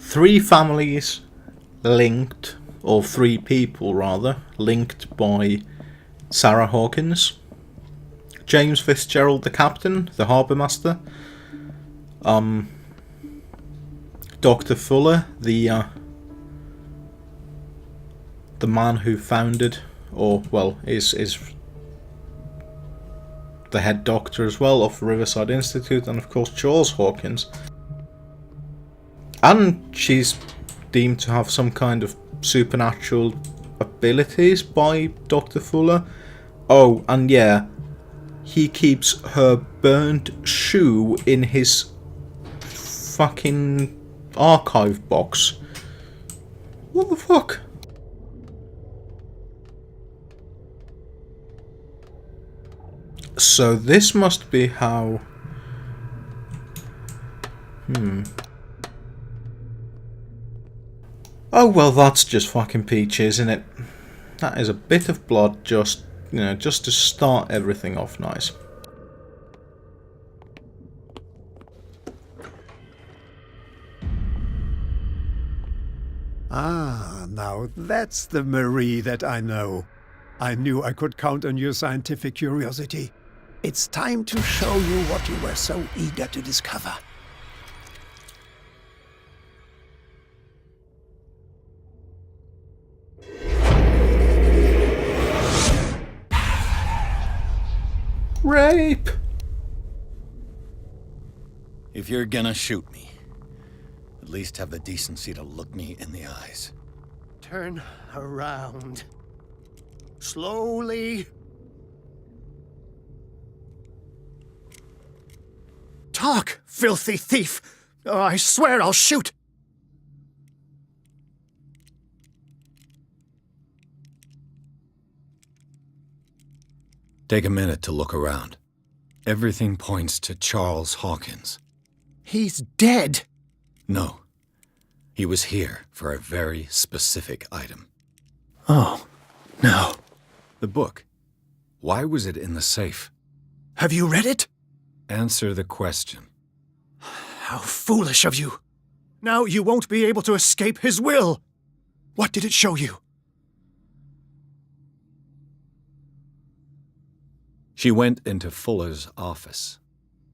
three families linked, or three people rather, linked by Sarah Hawkins. James Fitzgerald, the captain, the harbour master. Dr. Fuller, the man who founded, or well, is the head doctor as well of Riverside Institute, and of course Charles Hawkins. And she's deemed to have some kind of supernatural abilities by Dr. Fuller. Oh, and yeah, he keeps her burnt shoe in his fucking archive box. What the fuck? So this must be how... Oh well, that's just fucking peachy, isn't it? That is a bit of blood, just, you know, just to start everything off nice. Ah, now that's the Marie that I know. I knew I could count on your scientific curiosity. It's time to show you what you were so eager to discover. Rape! If you're gonna shoot me, at least have the decency to look me in the eyes. Turn around. Slowly. Talk, filthy thief! Oh, I swear I'll shoot! Take a minute to look around. Everything points to Charles Hawkins. He's dead! No. He was here for a very specific item. Oh, no. The book. Why was it in the safe? Have you read it? Answer the question. How foolish of you! Now you won't be able to escape his will! What did it show you? She went into Fuller's office.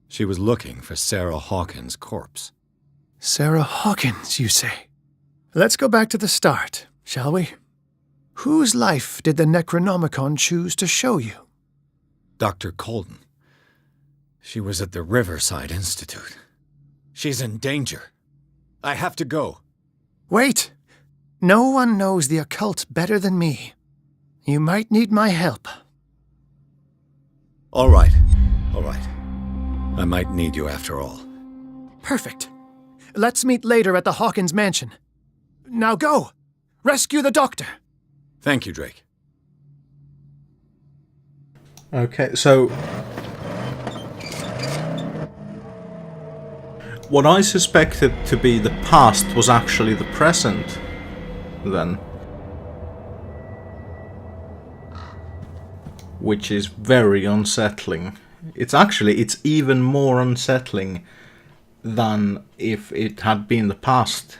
She was looking for Sarah Hawkins' corpse. Sarah Hawkins, you say? Let's go back to the start, shall we? Whose life did the Necronomicon choose to show you? Dr. Colden. She was at the Riverside Institute. She's in danger. I have to go. Wait! No one knows the occult better than me. You might need my help. All right. All right. I might need you after all. Perfect. Let's meet later at the Hawkins mansion. Now go! Rescue the doctor! Thank you, Drake. Okay, so... what I suspected to be the past was actually the present, then. Which is very unsettling. It's even more unsettling than if it had been the past.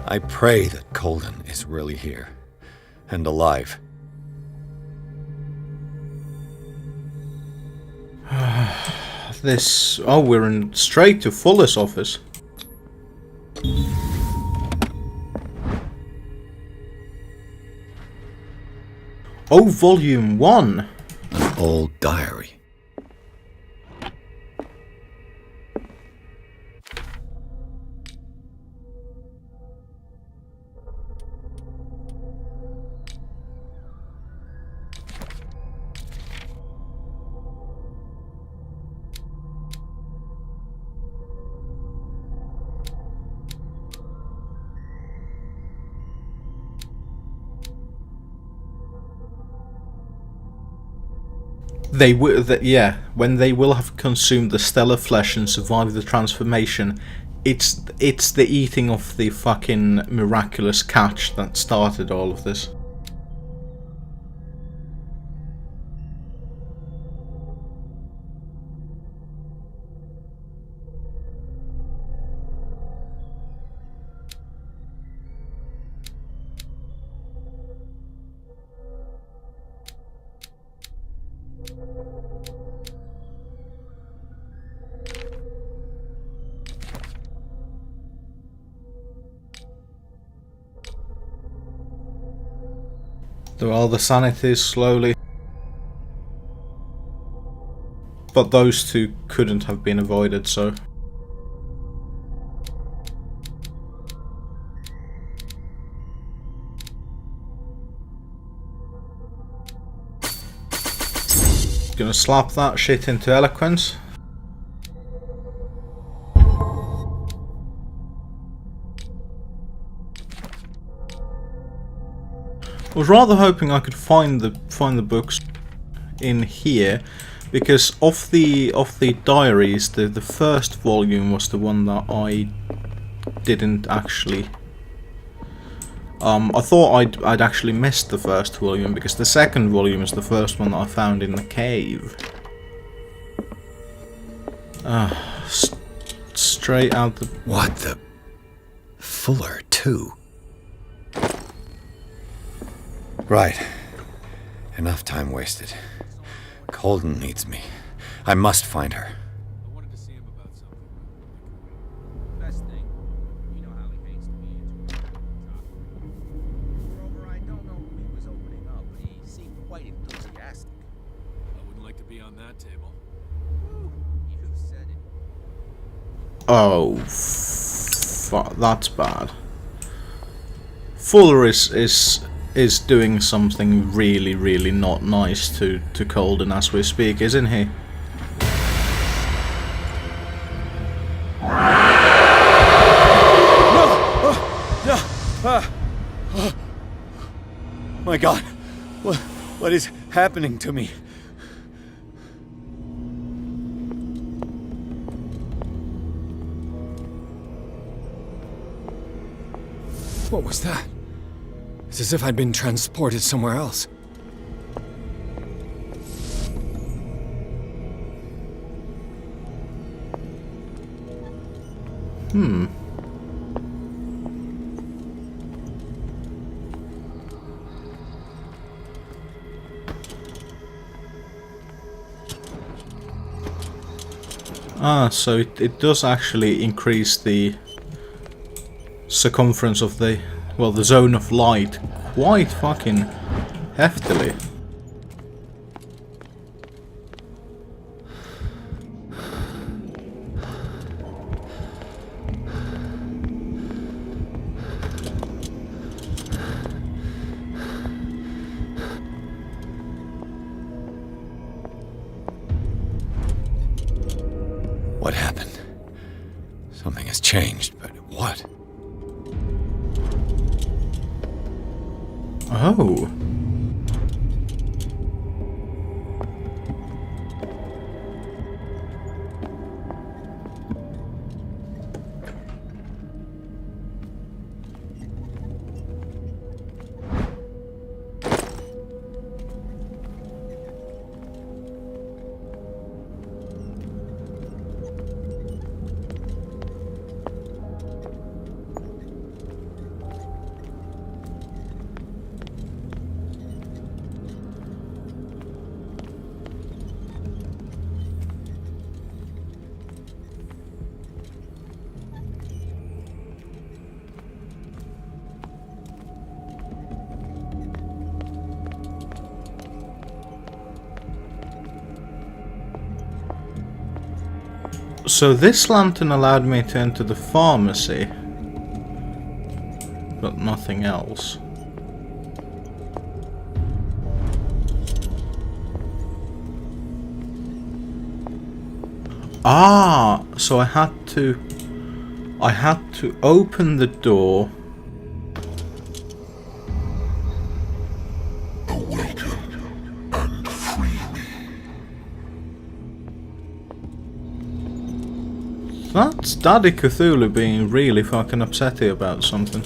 I pray that Colden is really here. And alive. This... oh, we're in straight to Fuller's office. Oh, Volume 1! An old diary. They will, yeah, when they will have consumed the stellar flesh and survived the transformation, it's the eating of the fucking miraculous catch that started all of this. Well, the sanities slowly. But those two couldn't have been avoided, so. Gonna slap that shit into eloquence. I was rather hoping I could find the books in here, because of the diaries, the first volume was the one that I didn't actually. I thought I'd actually missed the first volume, because the second volume is the first one that I found in the cave. Straight out the. What the? Fuller too. Right. Enough time wasted. Colden needs me. I must find her. I wanted to see him about something. Best thing, you know how he hates to be interrupted. Moreover, I don't know who he was opening up, but he seemed quite enthusiastic. I wouldn't like to be on that table. Woo, you said it. Oh, that's bad. Fuller is doing something really not nice to Colden as we speak, isn't he? My God, what is happening to me? What was that? It's as if I'd been transported somewhere else. So it does actually increase the circumference of the, well, the zone of light quite fucking heftily. What happened? Something has changed, but what? Oh. So this lantern allowed me to enter the pharmacy, but nothing else. Ah, so I had to open the door. That's Daddy Cthulhu being really fucking upsetty about something.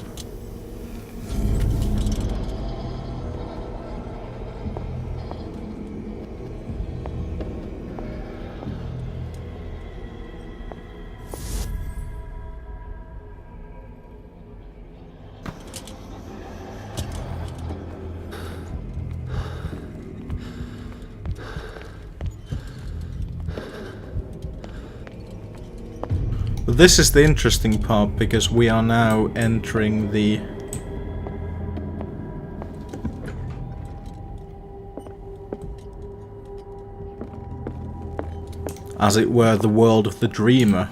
But this is the interesting part, because we are now entering the... as it were, the world of the dreamer.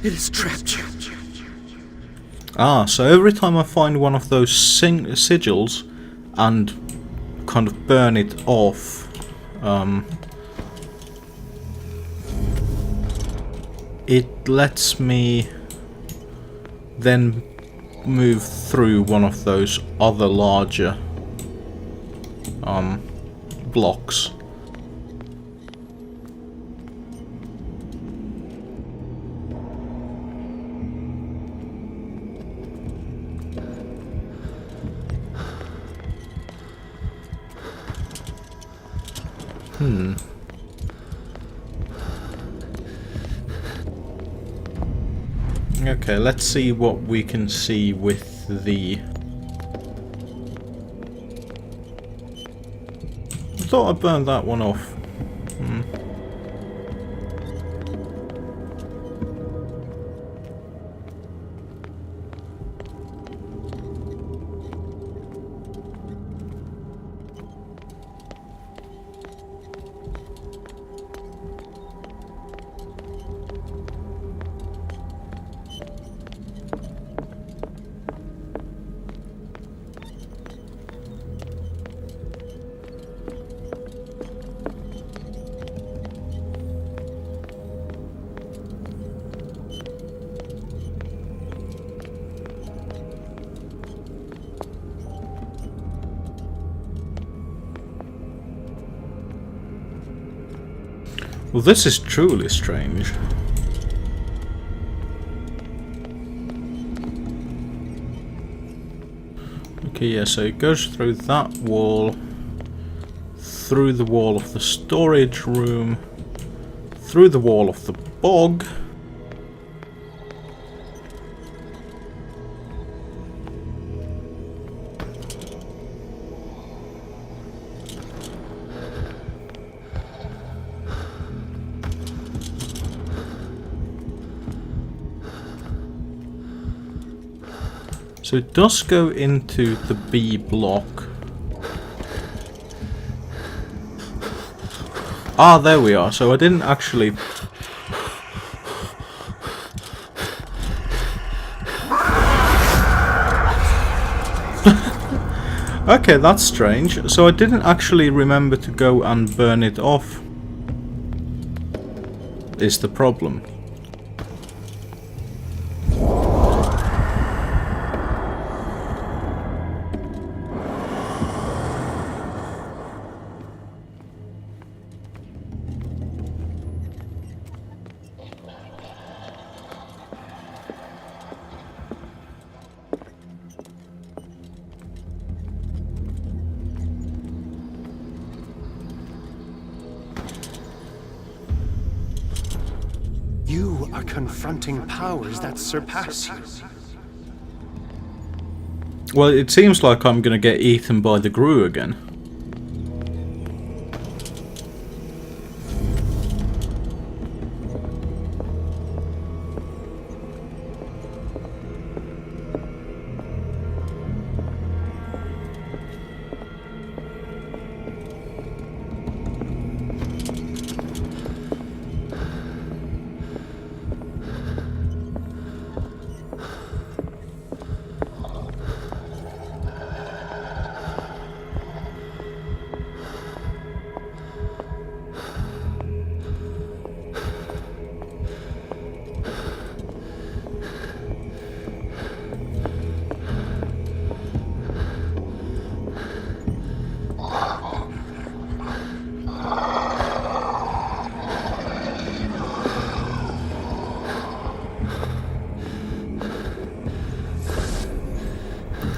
It is trapped. Ah, so every time I find one of those sigils and kind of burn it off, it lets me then move through one of those other larger blocks. Okay, let's see what we can see with the... I thought I burned that one off. Well, this is truly strange. Okay, yeah, so it goes through that wall, through the wall of the storage room, through the wall of the bog. So it does go into the B block. Ah, there we are. So I didn't actually... Okay, that's strange. So I didn't actually remember to go and burn it off. Is the problem. are confronting powers that surpass you. Well, it seems like I'm gonna get eaten by the Gru again.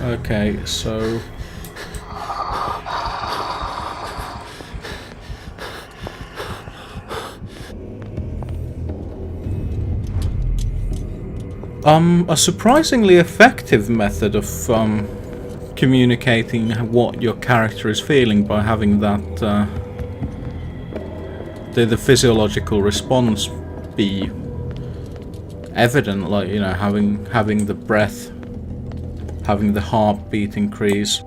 Okay, so... a surprisingly effective method of communicating what your character is feeling by having that the physiological response be evident, like, you know, having the breath, having the heartbeat increase.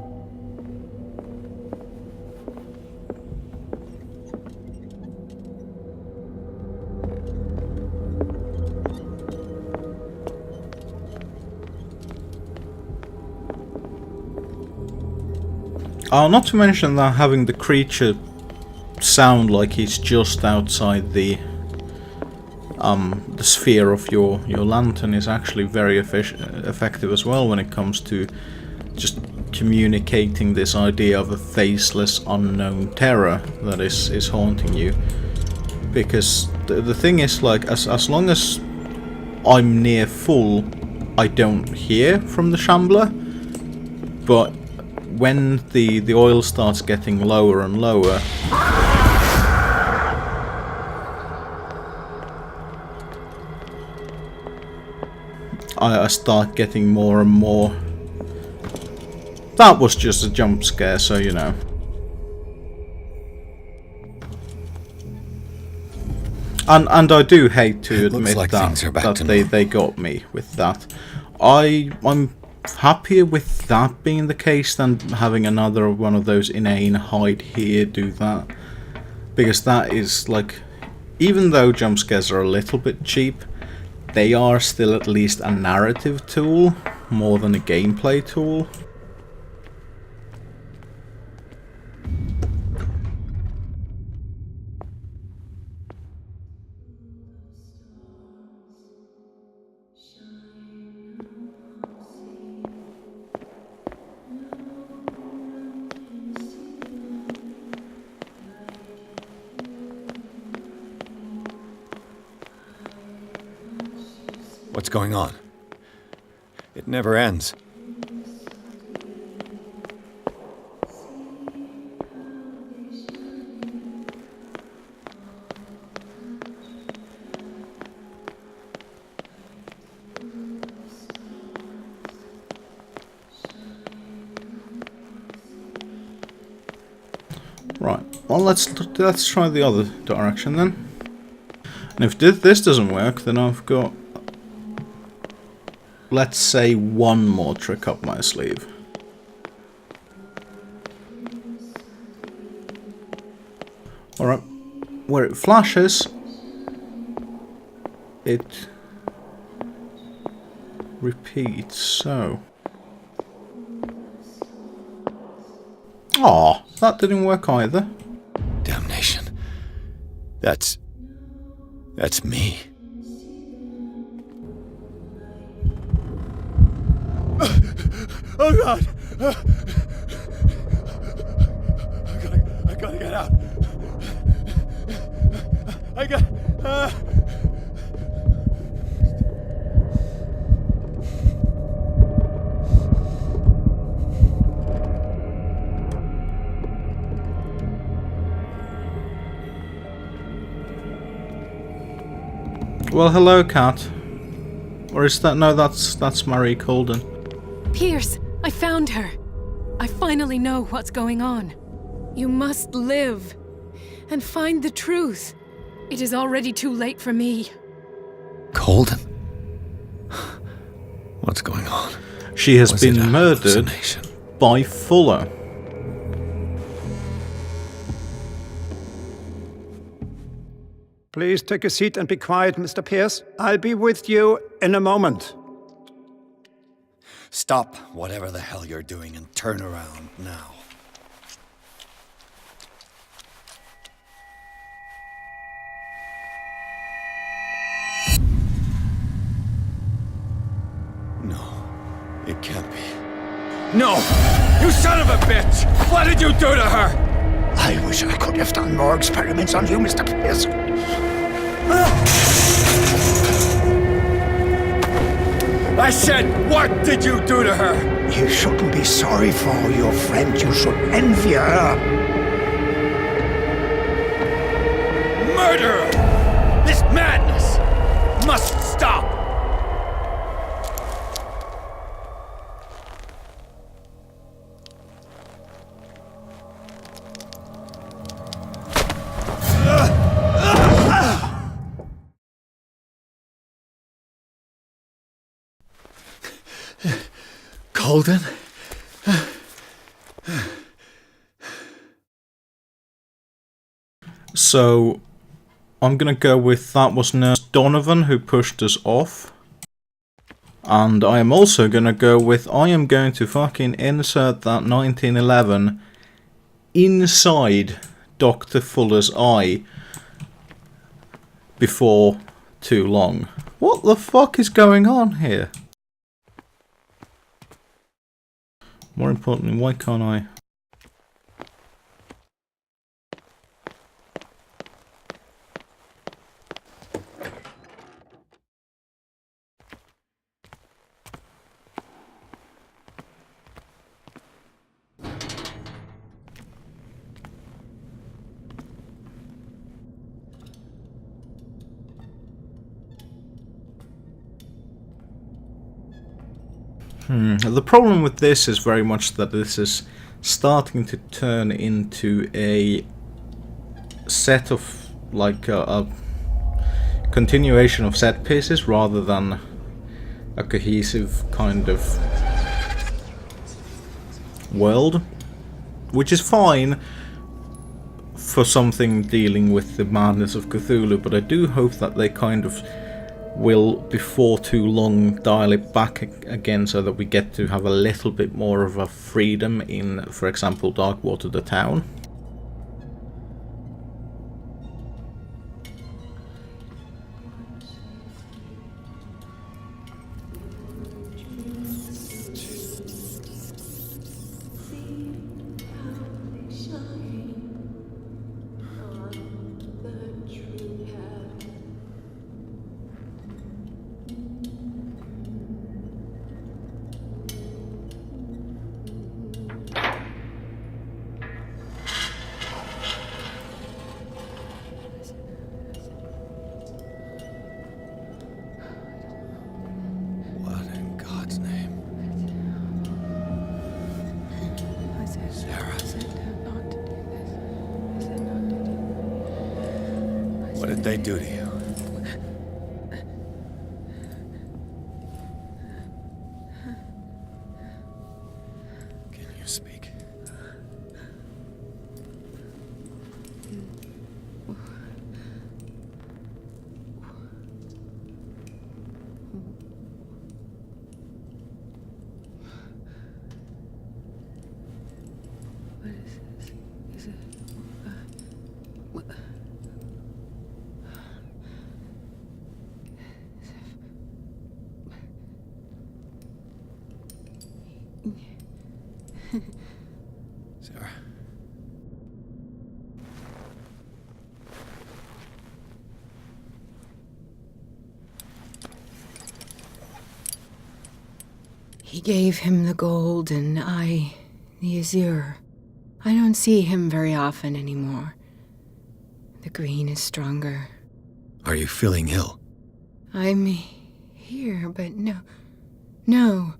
Not to mention that having the creature sound like he's just outside the sphere of your lantern is actually very effective as well when it comes to just communicating this idea of a faceless unknown terror that is haunting you. Because the thing is, like, as long as I'm near full, I don't hear from the Shambler, but when the oil starts getting lower and lower, I start getting more and more. That was just a jump scare, so you know. And I do hate to admit like that they got me with that. I'm happier with that being the case than having another one of those inane hide here, do that. Because that is, like, even though jump scares are a little bit cheap, they are still at least a narrative tool more than a gameplay tool. What's going on? It never ends. Right. Well, let's try the other direction then. And if this doesn't work, then I've got, let's say, one more trick up my sleeve. Alright, where it flashes, it repeats, so... Aw, that didn't work either. Damnation. That's me. Oh God! I gotta get out. I got. Well, hello, Cat. Or is that... No, that's Marie Colden. Pierce, I found her. I finally know what's going on. You must live and find the truth. It is already too late for me. Colden? What's going on? She has Was it been a murdered hallucination? by Fuller. Please take a seat and be quiet, Mr. Pierce. I'll be with you in a moment. Stop whatever the hell you're doing and turn around now. No, it can't be. No! You son of a bitch! What did you do to her? I wish I could have done more experiments on you, Mr. Pierce. I said, what did you do to her? You shouldn't be sorry for your friend. You should envy her. Murderer! This madness must stop! Colden? So, I'm gonna go with that was Nurse Donovan who pushed us off. And I am also gonna go with I am going to fucking insert that 1911 inside Dr. Fuller's eye before too long. What the fuck is going on here? More importantly, why can't I? The problem with this is very much that this is starting to turn into a set of, like, a continuation of set pieces rather than a cohesive kind of world, which is fine for something dealing with the madness of Cthulhu, but I do hope that they kind of will, before too long, dial it back again so that we get to have a little bit more of a freedom in, for example, Darkwater the town. What did they do to you? Can you speak? What is this? Is it... what? Sarah. He gave him the gold and I, the azure. I don't see him very often anymore. The green is stronger. Are you feeling ill? I'm here, but no.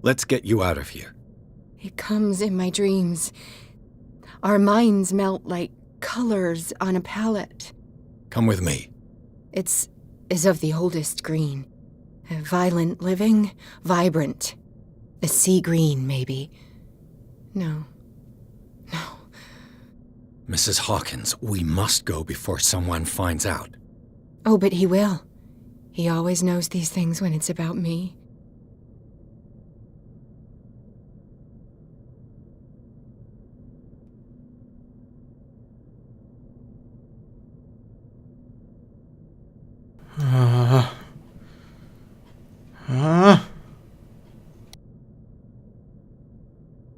Let's get you out of here. It comes in my dreams. Our minds melt like colors on a palette. Come with me. It's is of the oldest green. A violent living, vibrant. A sea green, maybe. No. Mrs. Hawkins, we must go before someone finds out. Oh, but he will. He always knows these things when it's about me.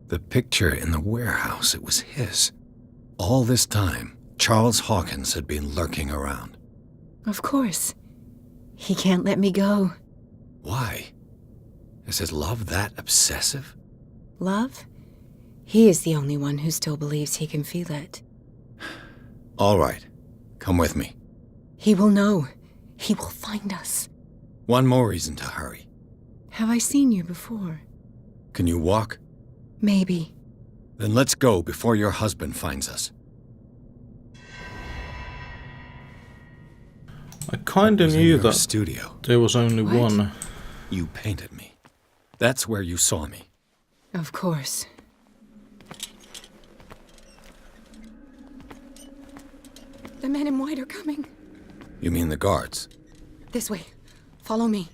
The picture in the warehouse, it was his. All this time, Charles Hawkins had been lurking around. Of course. He can't let me go. Why? Is his love that obsessive? Love? He is the only one who still believes he can feel it. All right. Come with me. He will know. He will find us. One more reason to hurry. Have I seen you before? Can you walk? Maybe. Then let's go before your husband finds us. I kinda knew that Studio. there was only What? one. You painted me. That's where you saw me. Of course. The men in white are coming. You mean the guards? This way. Follow me.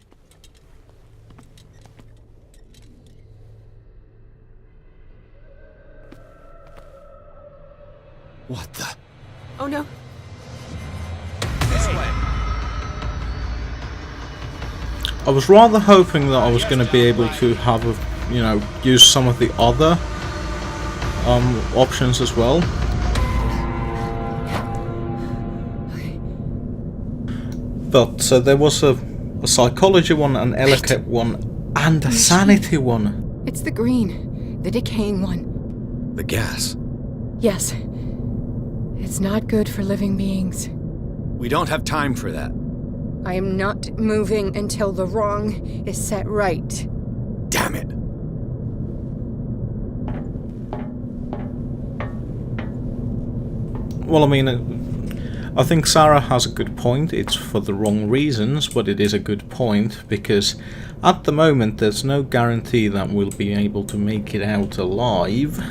What the? Oh no. This way. I was rather hoping that I was going to be able to have use some of the other options as well. But there was a psychology one, an etiquette one, and a sanity one. It's the green. The decaying one. The gas. Yes. It's not good for living beings. We don't have time for that. I am not moving until the wrong is set right. Damn it. Well, I mean, I think Sarah has a good point. It's for the wrong reasons, but it is a good point, because at the moment there's no guarantee that we'll be able to make it out alive.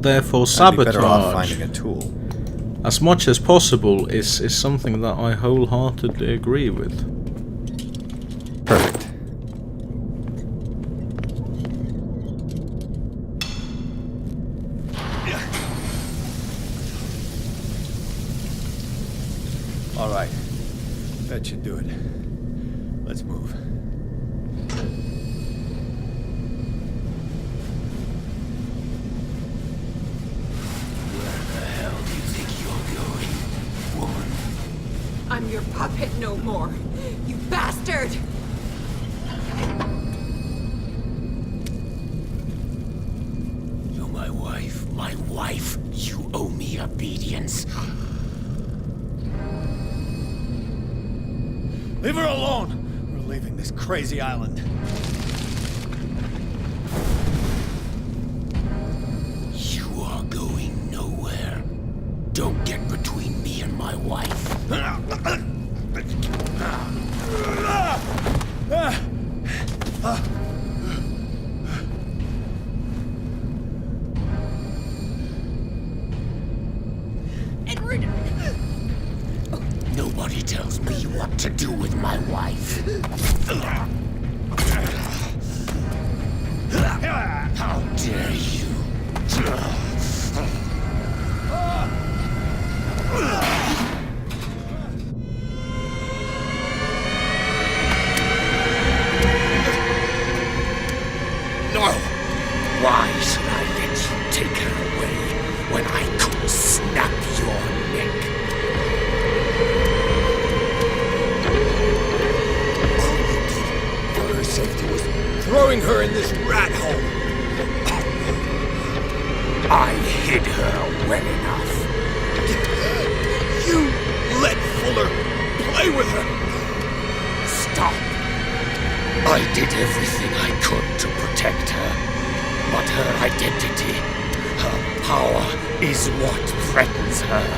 Therefore, I'd be better off sabotage, finding a tool. as much as possible, is something that I wholeheartedly agree with. Perfect. All right. That should do it. Let's move. I'm your puppet no more. You bastard! You're my wife. My wife. You owe me obedience. Leave her alone! We're leaving this crazy island. You are going nowhere. Don't get between me and my wife. Edward! Nobody tells me what to do with my wife. How dare you? No! Why should I let you take her away when I could snap your neck? All you did for her safety was throwing her in this rat hole. I hid her when it play with her. Stop. I did everything I could to protect her. But her identity, her power, is what threatens her.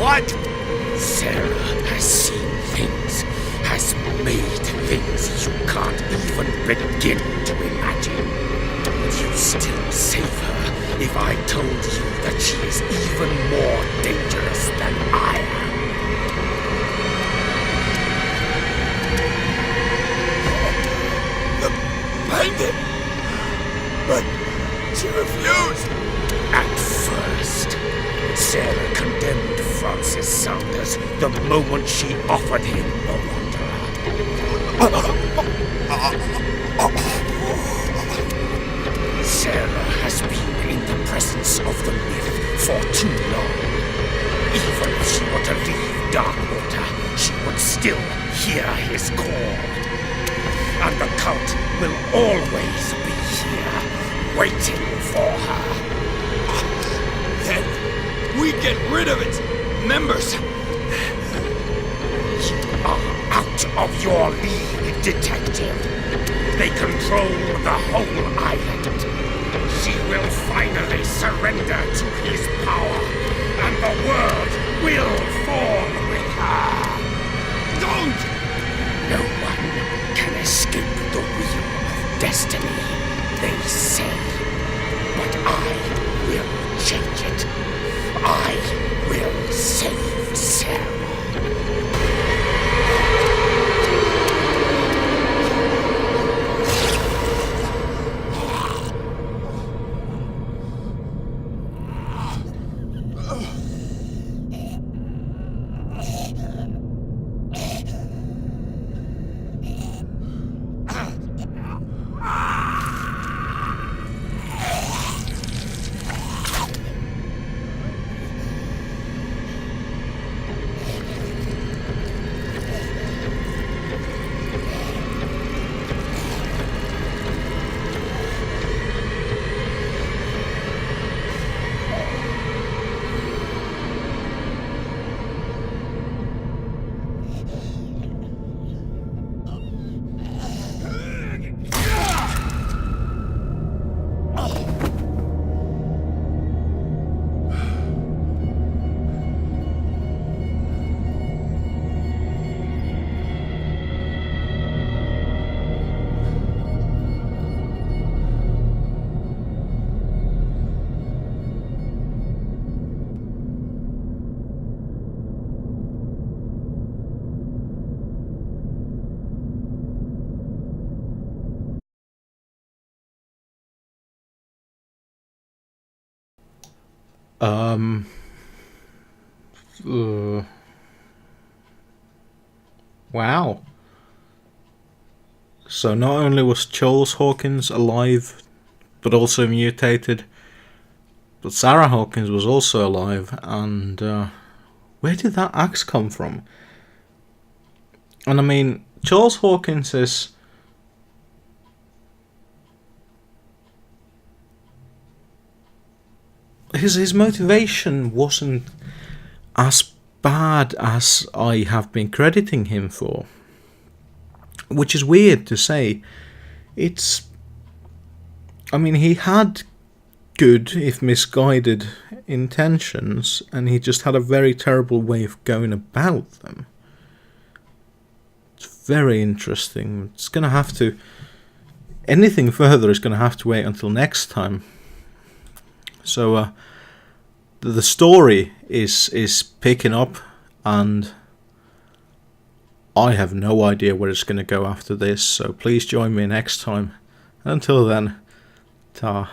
What? Sarah has seen things, has made things you can't even begin to imagine. Would you still save her if I told you that she is even more dangerous than I am? The bandit? But she refused. At first, Sarah condemned Francis Saunders the moment she offered him the Wanderer. Sarah has been in the presence of the myth for too long. Even if she were to leave Darkwater, she would still hear his call. And the cult will always be here, waiting for her. Then we get rid of its members. You are out of your league, detective. They control the whole island. She will finally surrender to his power, and the world will fall with her. Don't! No one can escape the wheel of destiny, they say. But I will change it. I will save Sarah. Wow. So not only was Charles Hawkins alive, but also mutated, but Sarah Hawkins was also alive, and where did that axe come from? And I mean, Charles Hawkins is... His motivation wasn't as bad as I have been crediting him for. Which is weird to say. It's... I mean, he had good, if misguided, intentions, and he just had a very terrible way of going about them. It's very interesting. It's going to have to... Anything further is going to have to wait until next time. So, the story is picking up, and I have no idea where it's going to go after this, so please join me next time. Until then, ta.